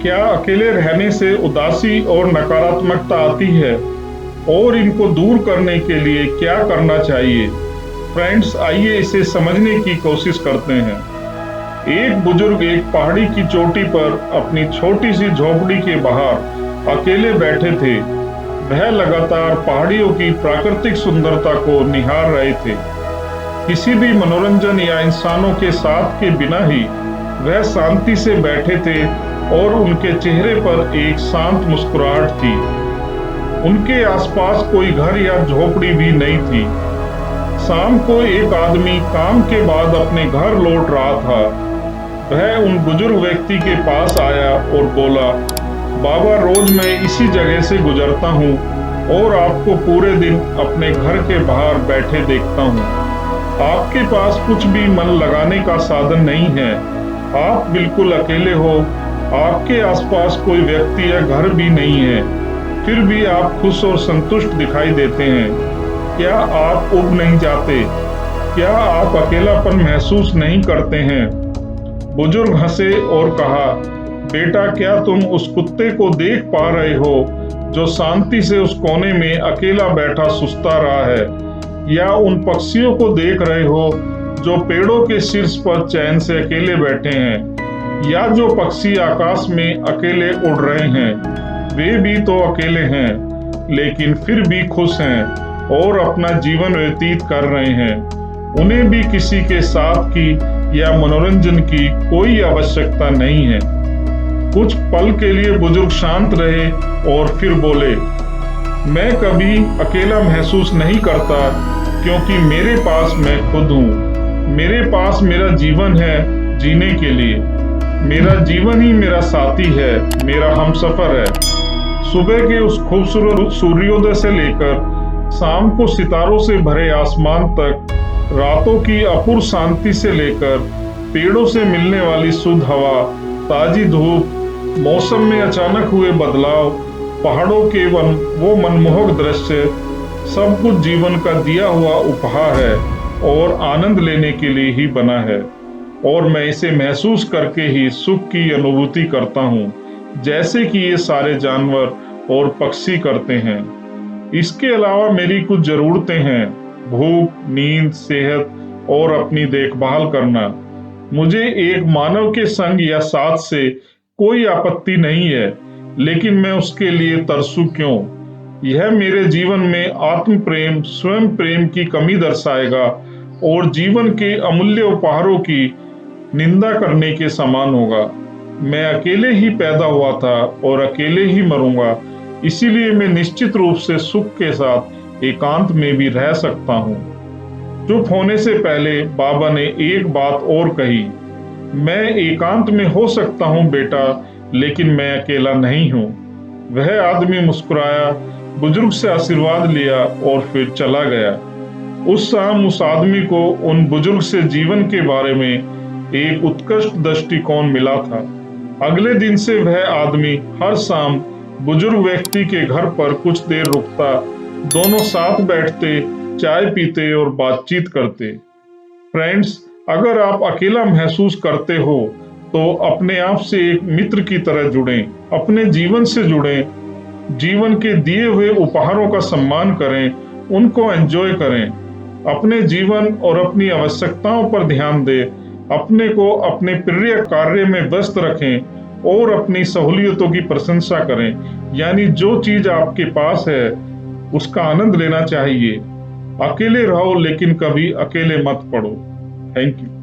क्या अकेले रहने से उदासी और नकारात्मकता आती है और इनको दूर करने के लिए क्या करना चाहिए? फ्रेंड्स, आइए इसे समझने की कोशिश करते हैं। एक बुजुर्ग एक पहाड़ी की चोटी पर अपनी छोटी सी झोपड़ी के बाहर अकेले बैठे थे। वह लगातार पहाड़ियों की प्राकृतिक सुंदरता को निहार रहे थे। किसी भी मनोरंजन या इंसानों के साथ के बिना ही वह शांति से बैठे थे और उनके चेहरे पर एक शांत मुस्कुराहट थी। उनके आसपास कोई घर या झोपड़ी भी नहीं थी। शाम को एक आदमी काम के बाद अपने घर लौट रहा था। वह उन बुजुर्ग व्यक्ति के पास आया और बोला, बाबा, रोज मैं इसी जगह से गुजरता हूँ और आपको पूरे दिन अपने घर के बाहर बैठे देखता हूँ। आपके पास कुछ भी मन लगाने का साधन नहीं है। आप बिल्कुल अकेले हो। आपके आसपास कोई व्यक्ति या घर भी नहीं है, फिर भी आप खुश और संतुष्ट दिखाई देते हैं। क्या आप उब नहीं जाते? क्या आप अकेलापन महसूस नहीं करते हैं? बुजुर्ग हंसे और कहा, बेटा, क्या तुम उस कुत्ते को देख पा रहे हो जो शांति से उस कोने में अकेला बैठा सुस्ता रहा है? या उन पक्षियों को देख रहे हो जो पेड़ों के शीर्ष पर चैन से अकेले बैठे हैं? या जो पक्षी आकाश में अकेले उड़ रहे हैं? वे भी तो अकेले हैं, लेकिन फिर भी खुश हैं और अपना जीवन व्यतीत कर रहे हैं। उन्हें भी किसी के साथ की या मनोरंजन की कोई आवश्यकता नहीं है। कुछ पल के लिए बुजुर्ग शांत रहे और फिर बोले, मैं कभी अकेला महसूस नहीं करता, क्योंकि मेरे पास मैं खुद हूँ। मेरे पास मेरा जीवन है जीने के लिए। मेरा जीवन ही मेरा साथी है, मेरा हमसफर है। सुबह के उस खूबसूरत सूर्योदय से लेकर शाम को सितारों से भरे आसमान तक, रातों की अपूर्व शांति से लेकर पेड़ों से मिलने वाली शुद्ध हवा, ताजी धूप, मौसम में अचानक हुए बदलाव, पहाड़ों के वो मनमोहक दृश्य, सब कुछ जीवन का दिया हुआ उपहार है और आनंद लेने के लिए ही बना है। और मैं इसे महसूस करके ही सुख की अनुभूति करता हूँ, जैसे कि ये सारे जानवर और पक्षी करते हैं। इसके अलावा मेरी कुछ जरूरतें हैं: भूख, नींद, सेहत और अपनी देखभाल करना। मुझे एक मानव के संग या साथ से कोई आपत्ति नहीं है, लेकिन मैं उसके लिए तरसूं क्यों? यह मेरे जीवन में आत्म प्रेम, स्वयं प्रेम की कमी दर्शाएगा और जीवन के अमूल्य उपहारों की निंदा करने के समान होगा। मैं अकेले ही पैदा हुआ था और अकेले ही मरूंगा, इसीलिए मैं निश्चित रूप से सुख के साथ एकांत में भी रह सकता हूँ। चुप होने से पहले बाबा ने एक बात और कही, मैं एकांत में हो सकता हूँ बेटा, लेकिन मैं अकेला नहीं हूँ। वह आदमी मुस्कुराया, बुजुर्ग से आशीर्वाद लिया और फिर चला गया। उस शाम उस आदमी को उन बुजुर्ग से जीवन के बारे में एक उत्कृष्ट दृष्टिकोण मिला था। अगले दिन से वह आदमी हर शाम बुजुर्ग व्यक्ति के घर पर कुछ देर रुकता। दोनों साथ बैठते, चाय पीते और बातचीत करते। फ्रेंड्स, अगर आप अकेला महसूस करते हो तो अपने आप से एक मित्र की तरह जुड़ें, अपने जीवन से जुड़ें, जीवन के दिए हुए उपहारों का सम्मान करें, उनको एंजॉय करें, अपने जीवन और अपनी आवश्यकताओं पर ध्यान दें, अपने को अपने प्रिय कार्य में व्यस्त रखें और अपनी सहूलियतों की प्रशंसा करें। यानी जो चीज आपके पास है उसका आनंद लेना चाहिए। अकेले रहो, लेकिन कभी अकेले मत पड़ो। Thank you.